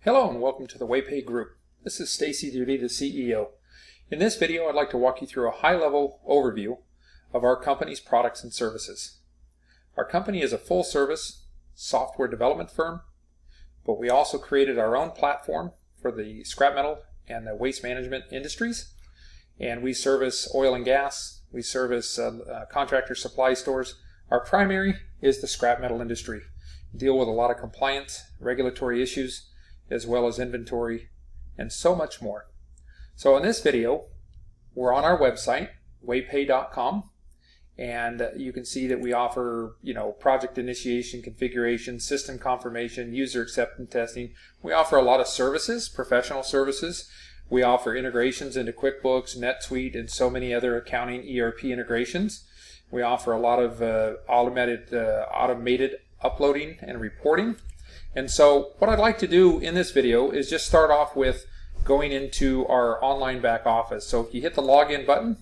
Hello and welcome to the WeighPay Group. This is Stacy Duty, the CEO. In this video, I'd like to walk you through a high-level overview of our company's products and services. Our company is a full-service software development firm, but we also created our own platform for the scrap metal and the waste management industries. And we service oil and gas, we service contractor supply stores. Our primary is the scrap metal industry. We deal with a lot of compliance, regulatory issues, as well as inventory, and so much more. So in this video, we're on our website, WeighPay.com, and you can see that we offer, project initiation, configuration, system confirmation, user acceptance testing. We offer a lot of services, professional services. We offer integrations into QuickBooks, NetSuite, and so many other accounting ERP integrations. We offer a lot of automated uploading and reporting. And so what I'd like to do in this video is just start off with going into our online back office. So if you hit the login button,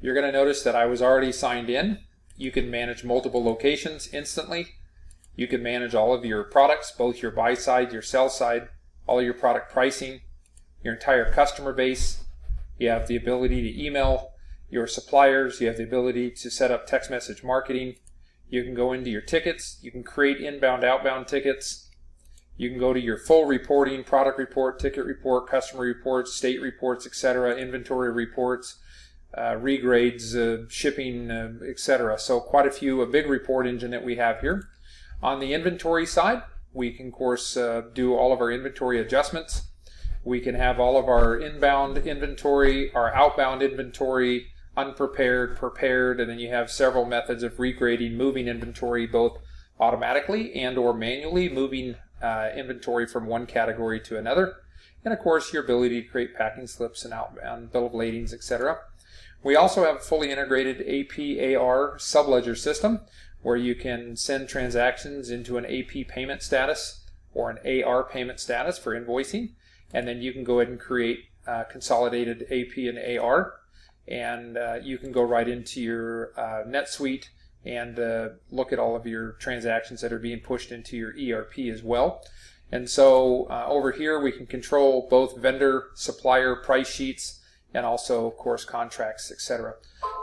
you're going to notice that I was already signed in. You can manage multiple locations instantly. You can manage all of your products, both your buy side, your sell side, all of your product pricing, your entire customer base. You have the ability to email your suppliers. You have the ability to set up text message marketing. You can go into your tickets. You can create inbound, outbound tickets. You can go to your full reporting, product report, ticket report, customer reports, state reports, etc., inventory reports, regrades, shipping, etc. So quite a big report engine that we have here. On the inventory side, we can, of course, do all of our inventory adjustments. We can have all of our inbound inventory, our outbound inventory, unprepared, prepared, and then you have several methods of regrading, moving inventory both automatically and or manually, moving inventory from one category to another, and of course your ability to create packing slips and outbound bill of ladings, etc. We also have a fully integrated AP/AR subledger system where you can send transactions into an AP payment status or an AR payment status for invoicing, and then you can go ahead and create consolidated AP and AR. And you can go right into your NetSuite and look at all of your transactions that are being pushed into your ERP as well. And so over here we can control both vendor, supplier price sheets, and also, of course, contracts, etc.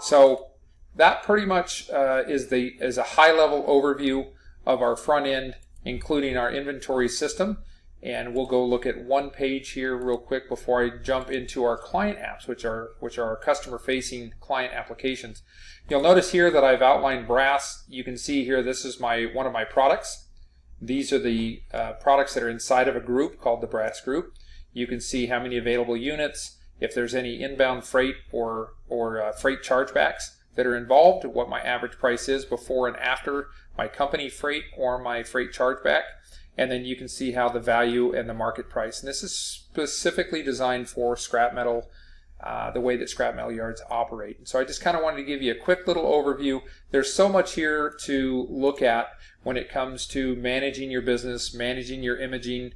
So that pretty much is a high-level overview of our front end, including our inventory system. And we'll go look at one page here real quick before I jump into our client apps, which are our customer-facing client applications. You'll notice here that I've outlined brass. You can see here this is one of my products. These are the products that are inside of a group called the brass group. You can see how many available units, if there's any inbound freight or freight chargebacks that are involved, what my average price is before and after my company freight or my freight chargeback. And then you can see how the value and the market price. And this is specifically designed for scrap metal, the way that scrap metal yards operate. And so I just kind of wanted to give you a quick little overview. There's so much here to look at when it comes to managing your business, managing your imaging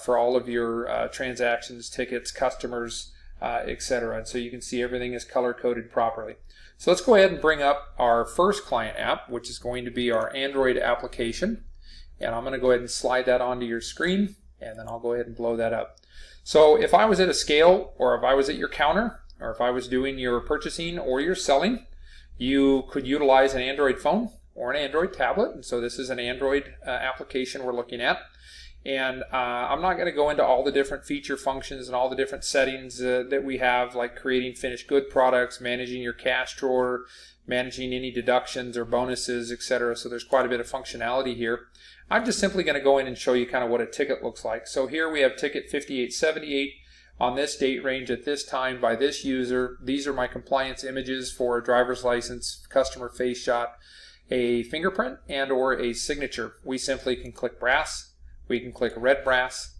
for all of your transactions, tickets, customers, etc. And so you can see everything is color-coded properly. So let's go ahead and bring up our first client app, which is going to be our Android application. And I'm going to go ahead and slide that onto your screen, and then I'll go ahead and blow that up. So if I was at a scale, or if I was at your counter, or if I was doing your purchasing or your selling, you could utilize an Android phone or an Android tablet. And so this is an Android application we're looking at. And I'm not going to go into all the different feature functions and all the different settings that we have, like creating finished good products, managing your cash drawer, managing any deductions or bonuses, etc. So there's quite a bit of functionality here. I'm just simply going to go in and show you kind of what a ticket looks like. So here we have ticket 5878 on this date range at this time by this user. These are my compliance images for a driver's license, customer face shot, a fingerprint, and or a signature. We simply can click brass. We can click red brass.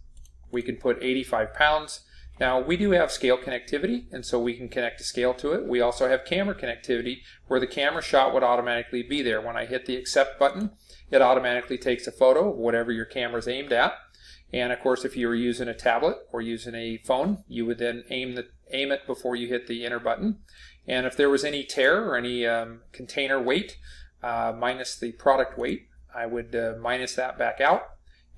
We can put 85 pounds. Now we do have scale connectivity, and so we can connect a scale to it. We also have camera connectivity where the camera shot would automatically be there. When I hit the accept button, it automatically takes a photo of whatever your camera is aimed at. And of course, if you were using a tablet or using a phone, you would then aim it before you hit the enter button. And if there was any tear or any container weight minus the product weight, I would minus that back out.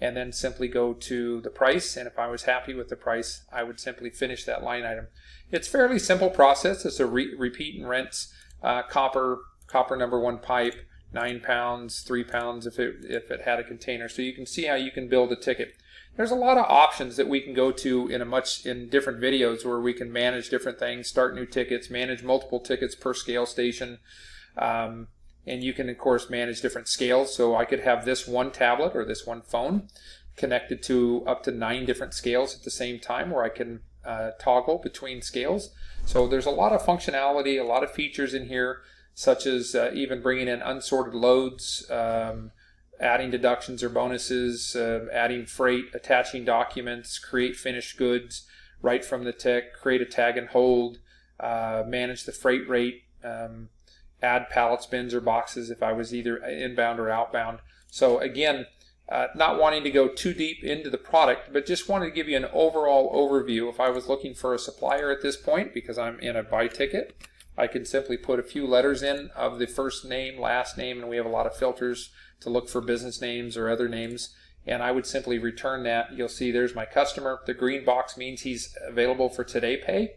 and then simply go to the price, and if I was happy with the price, I would simply finish that line item. It's a fairly simple process. It's a repeat and rinse. Copper number 1 pipe, 9 pounds, 3 pounds if it had a container. So you can see how you can build a ticket. There's a lot of options that we can go to in different videos where we can manage different things, start new tickets, manage multiple tickets per scale station, and you can of course manage different scales. So I could have this one tablet or this one phone connected to up to 9 different scales at the same time, where I can toggle between scales. So there's a lot of functionality, a lot of features in here, such as even bringing in unsorted loads, adding deductions or bonuses, adding freight, attaching documents, create finished goods right from the tick, create a tag and hold, manage the freight rate, add pallets, bins, or boxes if I was either inbound or outbound. So again, not wanting to go too deep into the product, but just wanted to give you an overall overview. If I was looking for a supplier at this point, because I'm in a buy ticket, I can simply put a few letters in of the first name, last name, and we have a lot of filters to look for business names or other names, and I would simply return that. You'll see there's my customer. The green box means he's available for today pay.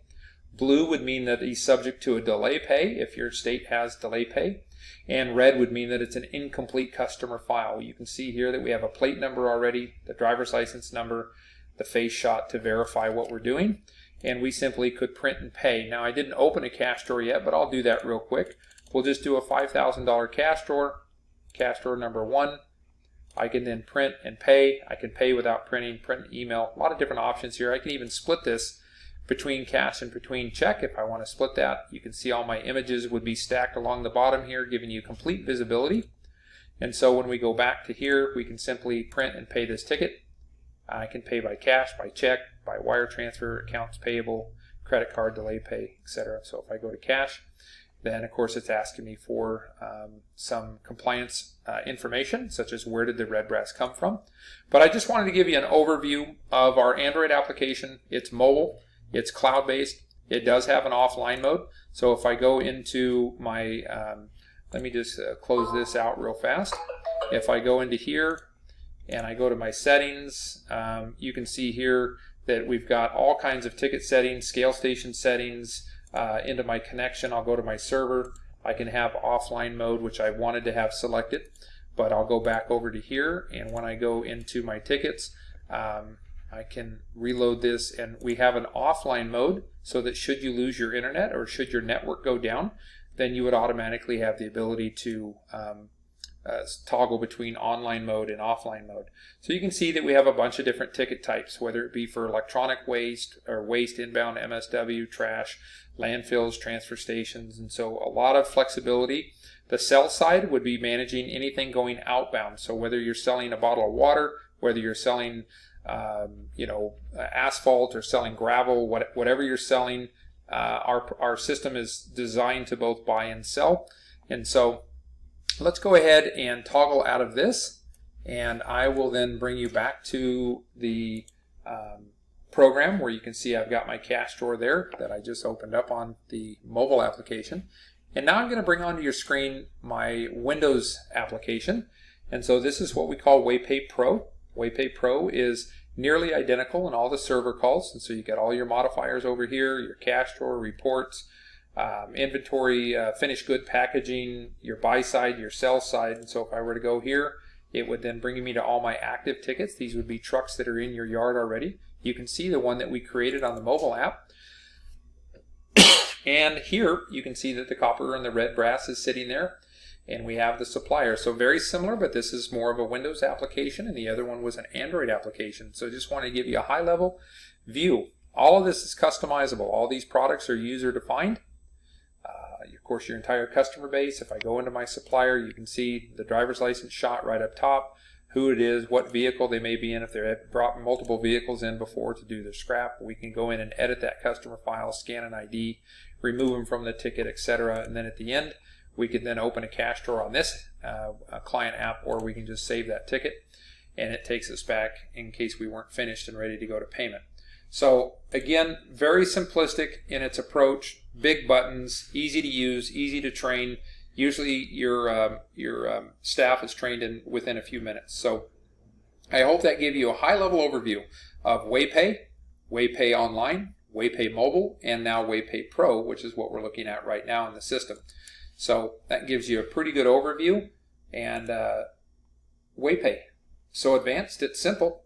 Blue would mean that he's subject to a delay pay if your state has delay pay, and red would mean that it's an incomplete customer file. You can see here that we have a plate number already, the driver's license number, the face shot to verify what we're doing, and we simply could print and pay. Now I didn't open a cash drawer yet, but I'll do that real quick. We'll just do a $5,000 cash drawer. Cash drawer number 1. I can then print and pay. I can pay without printing, print and email. A lot of different options here. I can even split this between cash and between check if I want to split that. You can see all my images would be stacked along the bottom here, giving you complete visibility. And so when we go back to here, we can simply print and pay this ticket. I can pay by cash, by check, by wire transfer, accounts payable, credit card, delay pay, etc. So if I go to cash, then of course it's asking me for some compliance information, such as where did the red brass come from. But I just wanted to give you an overview of our Android application. It's mobile, it's cloud-based, it does have an offline mode. So if I go into my, let me just close this out real fast. If I go into here and I go to my settings, you can see here that we've got all kinds of ticket settings, scale station settings. Into my connection, I'll go to my server. I can have offline mode, which I wanted to have selected, but I'll go back over to here, and when I go into my tickets, I can reload this, and we have an offline mode so that should you lose your internet or should your network go down, then you would automatically have the ability to toggle between online mode and offline mode. So you can see that we have a bunch of different ticket types, whether it be for electronic waste or waste inbound, MSW, trash, landfills, transfer stations, and so a lot of flexibility. The sell side would be managing anything going outbound. So whether you're selling a bottle of water, whether you're selling asphalt or selling gravel, whatever you're selling, our system is designed to both buy and sell. And so let's go ahead and toggle out of this, and I will then bring you back to the program where you can see I've got my cash drawer there that I just opened up on the mobile application. And now I'm going to bring onto your screen my Windows application. And so this is what we call WeighPay Pro. WeighPay Pro is nearly identical in all the server calls. And so you got all your modifiers over here, your cash drawer, reports, inventory, finished good packaging, your buy side, your sell side. And so if I were to go here, it would then bring me to all my active tickets. These would be trucks that are in your yard already. You can see the one that we created on the mobile app. And here you can see that the copper and the red brass is sitting there, and we have the supplier. So very similar, but this is more of a Windows application and the other one was an Android application. So just want to give you a high level view. All of this is customizable. All these products are user defined. Of course, your entire customer base. If I go into my supplier, you can see the driver's license shot right up top, who it is, what vehicle they may be in. If they've brought multiple vehicles in before to do their scrap, we can go in and edit that customer file, scan an ID, remove them from the ticket, etc. And then at the end, we can then open a cash drawer on this client app, or we can just save that ticket and it takes us back in case we weren't finished and ready to go to payment. So again, very simplistic in its approach, big buttons, easy to use, easy to train. Usually your staff is trained in within a few minutes. So I hope that gave you a high-level overview of WeighPay, WeighPay Online, WeighPay Mobile, and now WeighPay Pro, which is what we're looking at right now in the system. So that gives you a pretty good overview. And WeighPay, so advanced, it's simple.